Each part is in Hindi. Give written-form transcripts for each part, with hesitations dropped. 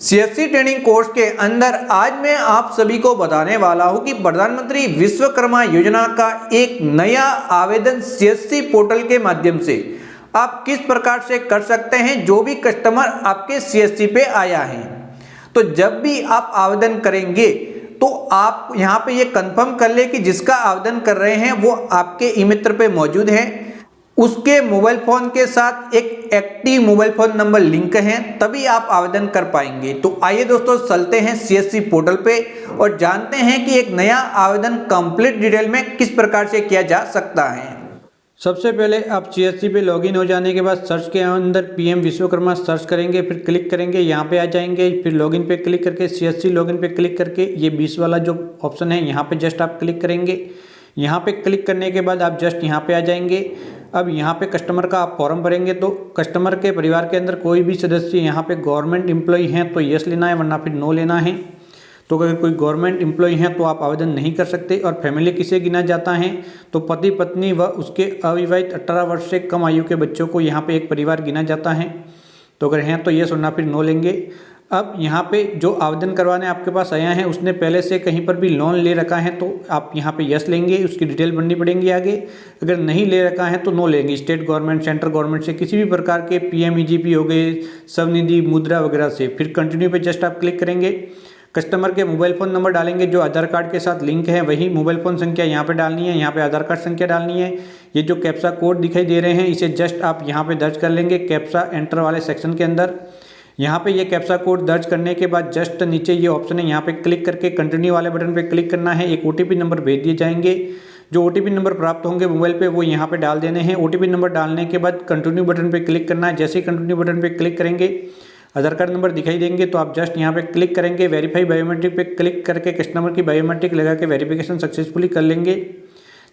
सीएससी ट्रेनिंग कोर्स के अंदर आज मैं आप सभी को बताने वाला हूं कि प्रधानमंत्री विश्वकर्मा योजना का एक नया आवेदन सीएससी पोर्टल के माध्यम से आप किस प्रकार से कर सकते हैं। जो भी कस्टमर आपके सीएससी पे आया है, तो जब भी आप आवेदन करेंगे तो आप यहां पे ये कंफर्म कर ले कि जिसका आवेदन कर रहे हैं वो आपके ई मित्र पे मौजूद है, उसके मोबाइल फोन के साथ एक active mobile phone number link है, तभी आप आवेदन कर पाएंगे। तो आइए दोस्तों चलते हैं सीएससी पोर्टल पे और जानते हैं कि एक नया आवेदन कंप्लीट डिटेल में किस प्रकार से किया जा सकता है। सबसे पहले आप सीएससी पे लॉगिन हो जाने के बाद सर्च के अंदर पीएम विश्वकर्मा सर्च करेंगे, फिर क्लिक करेंगे, यहाँ पे आ जाएंगे, फिर लॉगिन पे क्लिक करके सीएससी लॉगिन पे क्लिक करके ये 20 वाला जो ऑप्शन है यहाँ पे जस्ट आप क्लिक करेंगे। यहाँ पे क्लिक करने के बाद आप जस्ट यहाँ पे आ जाएंगे। अब यहाँ पे कस्टमर का आप फॉर्म भरेंगे, तो कस्टमर के परिवार के अंदर कोई भी सदस्य यहाँ पे गवर्नमेंट एम्प्लॉय हैं तो यस लेना है, वरना फिर नो लेना है। तो अगर कोई गवर्नमेंट एम्प्लॉय हैं तो आप आवेदन नहीं कर सकते। और फैमिली किसे गिना जाता है, तो पति पत्नी व उसके अविवाहित 18 वर्ष से कम आयु के बच्चों को यहाँ पे एक परिवार गिना जाता है। तो अगर हैं तो यस, वरना फिर नो लेंगे। अब यहाँ पे जो आवेदन करवाने आपके पास आया है उसने पहले से कहीं पर भी लोन ले रखा है तो आप यहाँ पे यस लेंगे, उसकी डिटेल भरनी पड़ेगी आगे। अगर नहीं ले रखा है तो नो लेंगे। स्टेट गवर्नमेंट, सेंट्रल गवर्नमेंट से किसी भी प्रकार के पीएमईजीपी हो गए, स्वनिधि, मुद्रा वगैरह से। फिर कंटिन्यू पे जस्ट आप क्लिक करेंगे। कस्टमर के मोबाइल फ़ोन नंबर डालेंगे, जो आधार कार्ड के साथ लिंक है वही मोबाइल फ़ोन संख्या यहाँ पे डालनी है, यहाँ पे आधार कार्ड संख्या डालनी है। ये जो कैप्चा कोड दिखाई दे रहे हैं इसे जस्ट आप यहाँ पे दर्ज कर लेंगे कैप्चा एंटर वाले सेक्शन के अंदर। यहाँ पे ये कैप्चा कोड दर्ज करने के बाद जस्ट नीचे ये ऑप्शन है, यहाँ पे क्लिक करके कंटिन्यू वाले बटन पे क्लिक करना है। एक ओटीपी नंबर भेज दिए जाएंगे। जो ओटीपी नंबर प्राप्त होंगे मोबाइल पे वो यहाँ पे डाल देने हैं। ओटीपी नंबर डालने के बाद कंटिन्यू बटन पे क्लिक करना है। जैसे ही कंटिन्यू बटन पे क्लिक करेंगे आधार कार्ड नंबर दिखाई देंगे, तो आप जस्ट यहाँ पे क्लिक करेंगे। वेरीफाई बायोमेट्रिक पे क्लिक करके कस्टमर की बायोमेट्रिक लगा के वेरिफिकेशन सक्सेसफुली कर लेंगे।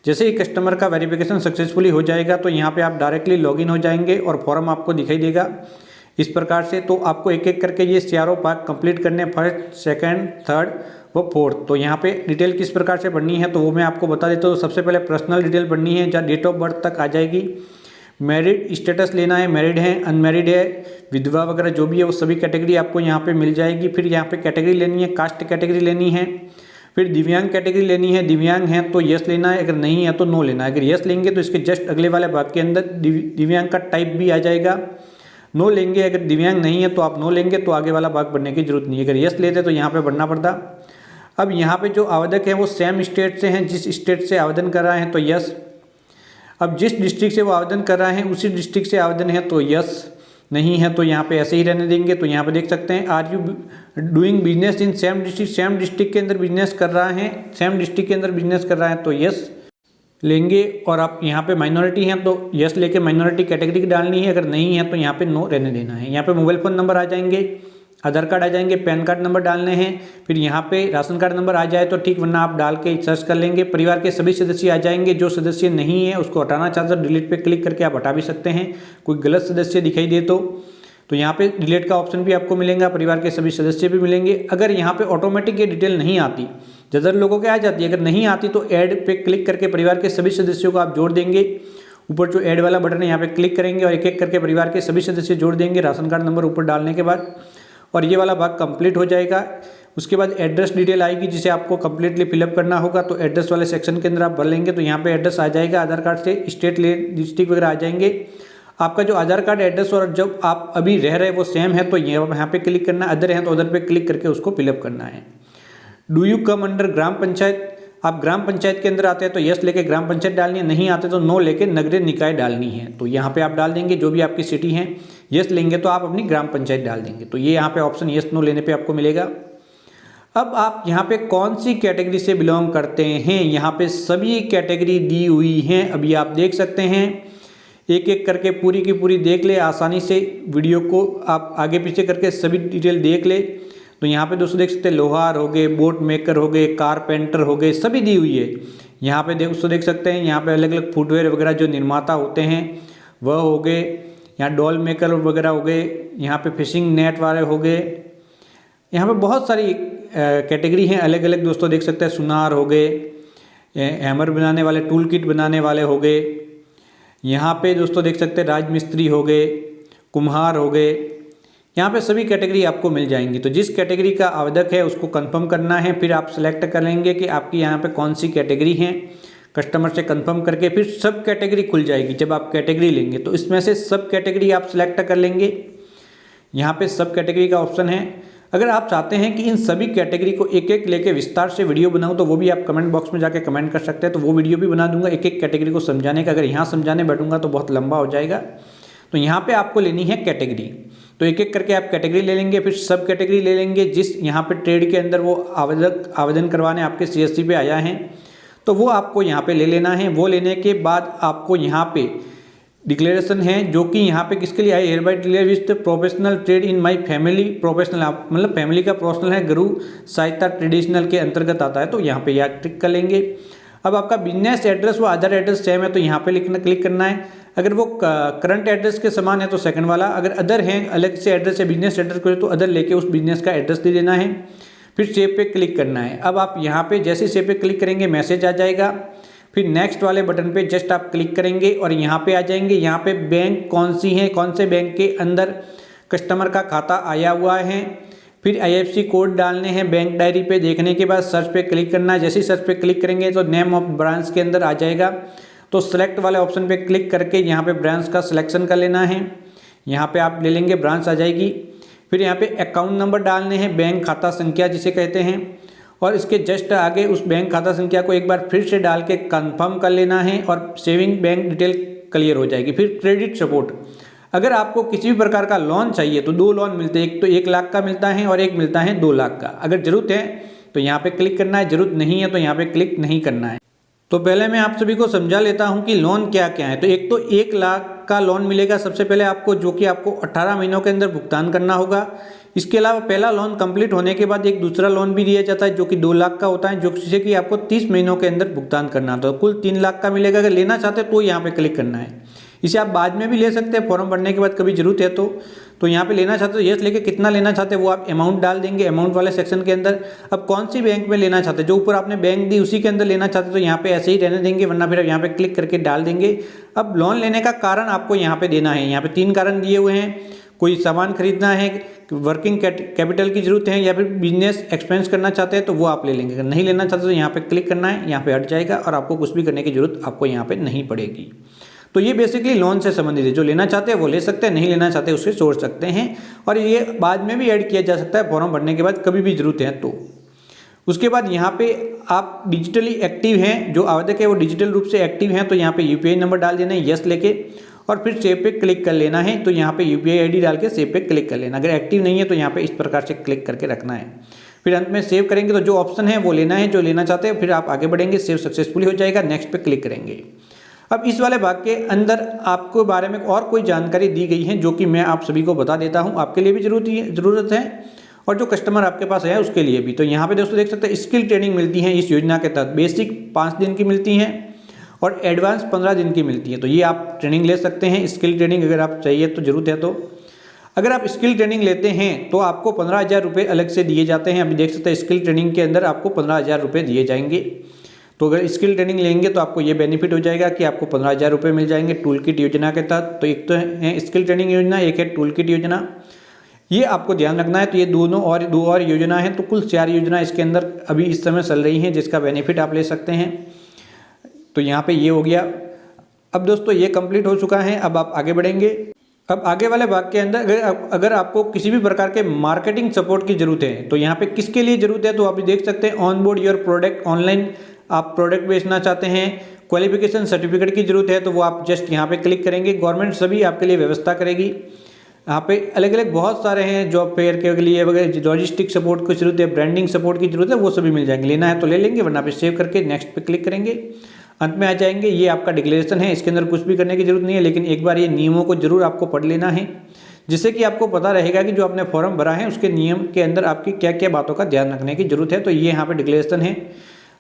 जैसे ही कस्टमर का वेरिफिकेशन सक्सेसफुली हो जाएगा तो यहाँ पे आप डायरेक्टली लॉगिन हो जाएंगे और फॉर्म आपको दिखाई देगा इस प्रकार से। तो आपको एक एक करके ये चारों पार्ट कंप्लीट करने, फर्स्ट, सेकंड, थर्ड व फोर्थ। तो यहाँ पे डिटेल किस प्रकार से भरनी है तो वो मैं आपको बता देता हूँ। सबसे पहले पर्सनल डिटेल भरनी है, जहाँ डेट ऑफ बर्थ तक आ जाएगी। मैरिड स्टेटस लेना है, मैरिड है, अनमैरिड है, विधवा वगैरह जो भी है वो सभी कैटेगरी आपको यहाँ पे मिल जाएगी। फिर यहाँ पे कैटेगरी लेनी है, कास्ट कैटेगरी लेनी है। फिर दिव्यांग कैटेगरी लेनी है, दिव्यांग है तो यस लेना है, अगर नहीं है तो नो लेना है। अगर यस लेंगे तो इसके जस्ट अगले वाले भाग के अंदर दिव्यांग का टाइप भी आ जाएगा। नो लेंगे, अगर दिव्यांग नहीं है तो आप नो लेंगे, तो आगे वाला भाग भरने की जरूरत नहीं है। अगर यस लेते तो यहाँ पे भरना पड़ता। अब यहाँ पे जो आवेदक है वो सेम स्टेट से हैं, जिस स्टेट से आवेदन कर रहे हैं तो यस। अब जिस डिस्ट्रिक्ट से वो आवेदन कर रहे हैं उसी डिस्ट्रिक्ट से आवेदन है तो यस, नहीं है तो यहाँ पे ऐसे ही रहने देंगे। तो यहाँ पे देख सकते हैं, are you doing business in same district, same district के अंदर बिजनेस कर रहा है, सेम डिस्ट्रिक्ट के अंदर बिजनेस कर रहा है तो यस लेंगे। और आप यहाँ पे माइनॉरिटी हैं तो यस लेके माइनॉरिटी कैटेगरी की डालनी है, अगर नहीं है तो यहाँ पे नो रहने देना है। यहाँ पे मोबाइल फ़ोन नंबर आ जाएंगे, आधार कार्ड आ जाएंगे, पैन कार्ड नंबर डालने हैं। फिर यहाँ पे राशन कार्ड नंबर आ जाए तो ठीक, वरना आप डाल के सर्च कर लेंगे। परिवार के सभी सदस्य आ जाएंगे। जो सदस्य नहीं है उसको हटाना चाहते हो डिलीट पे क्लिक करके आप हटा भी सकते हैं। कोई गलत सदस्य दिखाई दे तो यहाँ पे डिलीट का ऑप्शन भी आपको मिलेगा, परिवार के सभी सदस्य भी मिलेंगे। अगर यहाँ पे ऑटोमेटिक ये डिटेल नहीं आती, ज़्यादातर लोगों के आ जाती है, अगर नहीं आती तो ऐड पे क्लिक करके परिवार के सभी सदस्यों को आप जोड़ देंगे। ऊपर जो ऐड वाला बटन है यहाँ पे क्लिक करेंगे और एक एक करके परिवार के सभी सदस्य जोड़ देंगे राशन कार्ड नंबर ऊपर डालने के बाद, और ये वाला भाग कंप्लीट हो जाएगा। उसके बाद एड्रेस डिटेल आएगी जिसे आपको कंप्लीटली फिलअप करना होगा। तो एड्रेस वाले सेक्शन के अंदर आप भर लेंगे, तो यहाँ पे एड्रेस आ जाएगा आधार कार्ड से, स्टेट डिस्ट्रिक्ट वगैरह आ जाएंगे। आपका जो आधार कार्ड एड्रेस और जब आप अभी रह रहे वो सेम है तो यहाँ पे क्लिक करना है, अदर है तो अदर पे क्लिक करके उसको फिलअप करना है। डू यू कम अंडर ग्राम पंचायत, आप ग्राम पंचायत के अंदर आते हैं तो यस लेके ग्राम पंचायत डालनी है, नहीं आते तो नो लेके नगरीय निकाय डालनी है। तो यहाँ पे आप डाल देंगे जो भी आपकी सिटी है। यस लेंगे तो आप अपनी ग्राम पंचायत डाल देंगे। तो ये यहाँ पे ऑप्शन यस नो लेने पे आपको मिलेगा। अब आप यहाँ पे कौन सी कैटेगरी से बिलोंग करते हैं, यहाँ पे सभी कैटेगरी दी हुई हैं। अभी आप देख सकते हैं, एक एक करके पूरी की पूरी देख ले आसानी से। वीडियो को आप आगे पीछे करके सभी डिटेल देख ले। तो यहाँ पे दोस्तों देख सकते हैं, लोहार हो गए, बोट मेकर हो गए, कारपेंटर हो गए, सभी दी हुई है। यहाँ पे दोस्तों देख सकते हैं, यहाँ पे अलग अलग फुटवेयर वगैरह जो निर्माता होते हैं वह हो गए। यहाँ डॉल मेकर वगैरह हो गए, यहाँ पे फिशिंग नेट वाले हो गए। यहाँ पे बहुत सारी कैटेगरी हैं अलग अलग दोस्तों देख सकते हैं। सुनार हो गए, हैमर बनाने वाले, टूल किट बनाने वाले हो गए। यहाँ पे दोस्तों देख सकते हैं राजमिस्त्री हो गए, कुम्हार हो गए, यहाँ पे सभी कैटेगरी आपको मिल जाएंगी। तो जिस कैटेगरी का आवेदक है उसको कंफर्म करना है, फिर आप सेलेक्ट कर लेंगे कि आपकी यहाँ पे कौन सी कैटेगरी है। कस्टमर से कंफर्म करके फिर सब कैटेगरी खुल जाएगी। जब आप कैटेगरी लेंगे तो इसमें से सब कैटेगरी आप सिलेक्ट कर लेंगे। यहाँ पे सब कैटेगरी का ऑप्शन है। अगर आप चाहते हैं कि इन सभी कैटेगरी को एक एक लेके विस्तार से वीडियो बनाऊं तो वो भी आप कमेंट बॉक्स में जाके कमेंट कर सकते हैं, तो वो वीडियो भी बना दूंगा एक एक कैटेगरी को समझाने का। अगर यहाँ समझाने बैठूंगा तो बहुत लंबा हो जाएगा। तो यहाँ पे आपको लेनी है कैटेगरी, तो एक एक करके आप कैटेगरी ले लेंगे, फिर सब कैटेगरी ले लेंगे। जिस यहाँ पे ट्रेड के अंदर वो आवेदन करवाने आपके CSC पे आया है तो वो आपको यहाँ पे ले लेना है। वो लेने के बाद आपको यहाँ पे डिक्लेरेशन है जो कि यहाँ पे किसके लिए आई, hereby declare with professional trade in my family professional, आप मतलब फैमिली का प्रोफेशनल है, गुरु सहायता ट्रेडिशनल के अंतर्गत आता है, तो यहाँ पे या टिक कर लेंगे। अब आपका बिजनेस एड्रेस व आधार एड्रेस सेम है तो यहाँ पे क्लिक करना है। अगर वो करंट एड्रेस के समान है तो सेकंड वाला, अगर अदर है अलग से एड्रेस है बिजनेस एड्रेस को तो अदर लेके उस बिजनेस का एड्रेस दे देना है, फिर सेव पे क्लिक करना है। अब आप यहाँ पे जैसे सेव पे क्लिक करेंगे मैसेज आ जाएगा, फिर नेक्स्ट वाले बटन पे जस्ट आप क्लिक करेंगे और यहाँ पे आ जाएंगे। यहाँ पे बैंक कौन सी है, कौन से बैंक के अंदर कस्टमर का खाता आया हुआ है, फिर IFSC कोड डालने हैं बैंक डायरी पे। देखने के बाद सर्च पे क्लिक करना है। जैसे ही सर्च पे क्लिक करेंगे तो नेम ऑफ ब्रांच के अंदर आ जाएगा, तो सेलेक्ट वाले ऑप्शन पे क्लिक करके यहाँ पे ब्रांच का सिलेक्शन कर लेना है। यहाँ पे आप ले लेंगे, ब्रांच आ जाएगी। फिर यहाँ पे अकाउंट नंबर डालने हैं, बैंक खाता संख्या जिसे कहते हैं, और इसके जस्ट आगे उस बैंक खाता संख्या को एक बार फिर से डाल के कंफर्म कर लेना है और सेविंग बैंक डिटेल क्लियर हो जाएगी। फिर क्रेडिट सपोर्ट, अगर आपको किसी भी प्रकार का लोन चाहिए तो 2 लोन मिलते हैं, एक तो 1 लाख का मिलता है और एक मिलता है 2 लाख का। अगर जरूरत है तो यहाँ पे क्लिक करना है, जरूरत नहीं है तो यहाँ पे क्लिक नहीं करना है। तो पहले मैं आप सभी को समझा लेता हूँ कि लोन क्या क्या है। तो एक तो 1 लाख का लोन मिलेगा सबसे पहले आपको, जो कि आपको 18 महीनों के अंदर भुगतान करना होगा। इसके अलावा पहला लोन कंप्लीट होने के बाद एक दूसरा लोन भी दिया जाता है जो कि 2 लाख का होता है, जो जिसे कि आपको 30 महीनों के अंदर भुगतान करना होता है। तो कुल 3 लाख का मिलेगा। अगर लेना चाहते हैं तो यहाँ पे क्लिक करना है। इसे आप बाद में भी ले सकते हैं फॉर्म भरने के बाद, कभी जरूरत है तो यहाँ पे लेना चाहते हो यस लेके कितना लेना चाहते हैं वो आप अमाउंट डाल देंगे अमाउंट वाले सेक्शन के अंदर। अब कौन सी बैंक में लेना चाहते हैं, जो ऊपर आपने बैंक दी उसी के अंदर लेना चाहते तो यहाँ पे ऐसे ही रहने देंगे, वरना फिर यहाँ पे क्लिक करके डाल देंगे। अब लोन लेने का कारण आपको यहाँ पे देना है। यहाँ पे 3 कारण दिए हुए हैं, कोई सामान खरीदना है, वर्किंग कैपिटल की जरूरत है, या फिर बिजनेस एक्सपेंस करना चाहते हैं तो वो आप ले लेंगे। अगर नहीं लेना चाहते तो यहाँ पे क्लिक करना है, यहाँ पे हट जाएगा और आपको कुछ भी करने की जरूरत आपको यहाँ पे नहीं पड़ेगी। तो ये बेसिकली लोन से संबंधित है। जो लेना चाहते हैं वो ले सकते हैं, नहीं लेना चाहते उससे छोड़ सकते हैं, और ये बाद में भी ऐड किया जा सकता है फॉर्म भरने के बाद कभी भी जरूरत है तो। उसके बाद यहाँ पे आप डिजिटली एक्टिव हैं, जो आवेदक है वो डिजिटल रूप से एक्टिव हैं, तो यहाँ पे UPI नंबर डाल देना है यस लेके, और फिर सेव पे क्लिक कर लेना है। तो यहाँ पे UPI ID डाल के सेव पे क्लिक कर लेना। अगर एक्टिव नहीं है तो यहाँ पे इस प्रकार से क्लिक करके रखना है। फिर अंत में सेव करेंगे तो जो ऑप्शन है वो लेना है जो लेना चाहते हैं, फिर आप आगे बढ़ेंगे, सेव सक्सेसफुली हो जाएगा, नेक्स्ट पे क्लिक करेंगे। अब इस वाले भाग के अंदर आपको बारे में और कोई जानकारी दी गई है जो कि मैं आप सभी को बता देता हूँ, आपके लिए भी ज़रूरत है और जो कस्टमर आपके पास है उसके लिए भी। तो यहाँ पे दोस्तों देख सकते हैं स्किल ट्रेनिंग मिलती है इस योजना के तहत। बेसिक 5 दिन की मिलती हैं और एडवांस 15 दिन की मिलती है। तो ये आप ट्रेनिंग ले सकते हैं। स्किल ट्रेनिंग अगर आप चाहिए तो जरूरत है तो अगर आप स्किल ट्रेनिंग लेते हैं तो आपको 15,000 रुपये अलग से दिए जाते हैं। अभी देख सकते हैं स्किल ट्रेनिंग के अंदर आपको 15,000 रुपये दिए जाएंगे। तो अगर स्किल ट्रेनिंग लेंगे तो आपको ये बेनिफिट हो जाएगा कि आपको 15,000 रुपये मिल जाएंगे टूल किट योजना के तहत। तो एक तो है स्किल ट्रेनिंग योजना, एक है टूल किट योजना, ये आपको ध्यान रखना है। तो ये दो और योजना है, तो कुल 4 योजना इसके अंदर अभी इस समय चल रही हैं जिसका बेनिफिट आप ले सकते हैं। तो यहाँ पे ये हो गया। अब दोस्तों ये कंप्लीट हो चुका है, अब आप आगे बढ़ेंगे। अब आगे वाले भाग के अंदर अगर आपको किसी भी प्रकार के मार्केटिंग सपोर्ट की जरूरत है तो यहाँ पे किसके लिए जरूरत है तो आप देख सकते हैं on board your product online. आप प्रोडक्ट बेचना चाहते हैं, क्वालिफिकेशन सर्टिफिकेट की जरूरत है तो वो आप जस्ट यहाँ पे क्लिक करेंगे। गवर्नमेंट सभी आपके लिए व्यवस्था करेगी। यहाँ पे अलग अलग बहुत सारे हैं, जॉब फेयर के लिए वगैरह, लॉजिस्टिक सपोर्ट की जरूरत है, ब्रांडिंग सपोर्ट की जरूरत है, वो सभी मिल जाएंगे। लेना है तो ले लेंगे, वरना पे सेव करके नेक्स्ट पे क्लिक करेंगे, अंत में आ जाएंगे। ये आपका डिक्लेरेशन है, इसके अंदर कुछ भी करने की जरूरत नहीं है, लेकिन एक बार ये नियमों को जरूर आपको पढ़ लेना है जिससे कि आपको पता रहेगा कि जो आपने फॉर्म भरा है उसके नियम के अंदर आपकी क्या क्या बातों का ध्यान रखने की जरूरत है। तो ये यहाँ पे डिक्लेरेशन है,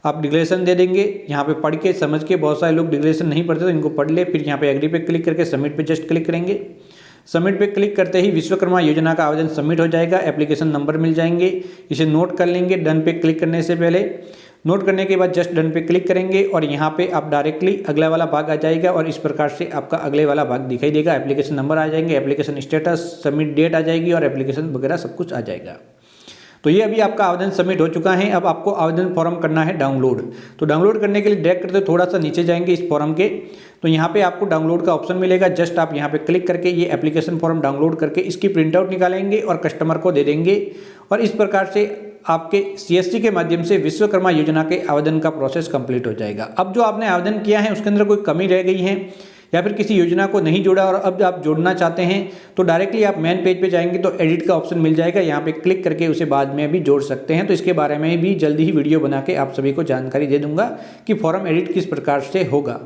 आप डिक्लेरेशन दे देंगे। यहाँ पे पढ़ के समझ के, बहुत सारे लोग डिक्लेरेशन नहीं पढ़ते तो इनको पढ़ ले। फिर यहाँ पे एग्री पे क्लिक करके सबमिट पे जस्ट क्लिक करेंगे। सबमिट पे क्लिक करते ही विश्वकर्मा योजना का आवेदन सबमिट हो जाएगा। एप्लीकेशन नंबर मिल जाएंगे, इसे नोट कर लेंगे डन पे क्लिक करने से पहले। नोट करने के बाद जस्ट डन पे क्लिक करेंगे और यहाँ पे आप डायरेक्टली अगला वाला भाग आ जाएगा और इस प्रकार से आपका अगले वाला भाग दिखाई देगा। एप्लीकेशन नंबर आ जाएंगे, एप्लीकेशन स्टेटस, सबमिट डेट आ जाएगी और एप्लीकेशन वगैरह सब कुछ आ जाएगा। तो ये अभी आपका आवेदन सबमिट हो चुका है। अब आपको आवेदन फॉर्म करना है डाउनलोड। तो डाउनलोड करने के लिए डायरेक्ट करते थोड़ा सा नीचे जाएंगे इस फॉर्म के, तो यहाँ पे आपको डाउनलोड का ऑप्शन मिलेगा। जस्ट आप यहाँ पे क्लिक करके ये एप्लीकेशन फॉर्म डाउनलोड करके इसकी प्रिंट आउट निकालेंगे और कस्टमर को दे देंगे और इस प्रकार से आपके CSC के माध्यम से विश्वकर्मा योजना के आवेदन का प्रोसेस कंप्लीट हो जाएगा। अब जो आपने आवेदन किया है उसके अंदर कोई कमी रह गई है या फिर किसी योजना को नहीं जोड़ा और अब आप जोड़ना चाहते हैं तो डायरेक्टली आप मेन पेज पे जाएंगे तो एडिट का ऑप्शन मिल जाएगा। यहाँ पे क्लिक करके उसे बाद में भी जोड़ सकते हैं। तो इसके बारे में भी जल्दी ही वीडियो बना के आप सभी को जानकारी दे दूंगा कि फॉर्म एडिट किस प्रकार से होगा।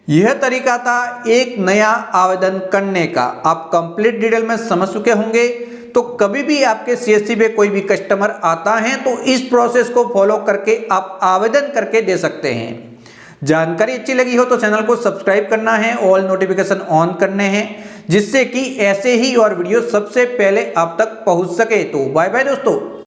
यह तरीका था एक नया आवेदन करने का। आप कंप्लीट डिटेल में समझ चुके होंगे। तो कभी भी आपके CSC पे कोई भी कस्टमर आता है तो इस प्रोसेस को फॉलो करके आप आवेदन करके दे सकते हैं। जानकारी अच्छी लगी हो तो चैनल को सब्सक्राइब करना है, ऑल नोटिफिकेशन ऑन करने हैं, जिससे कि ऐसे ही और वीडियो सबसे पहले आप तक पहुंच सके। तो बाय बाय दोस्तों।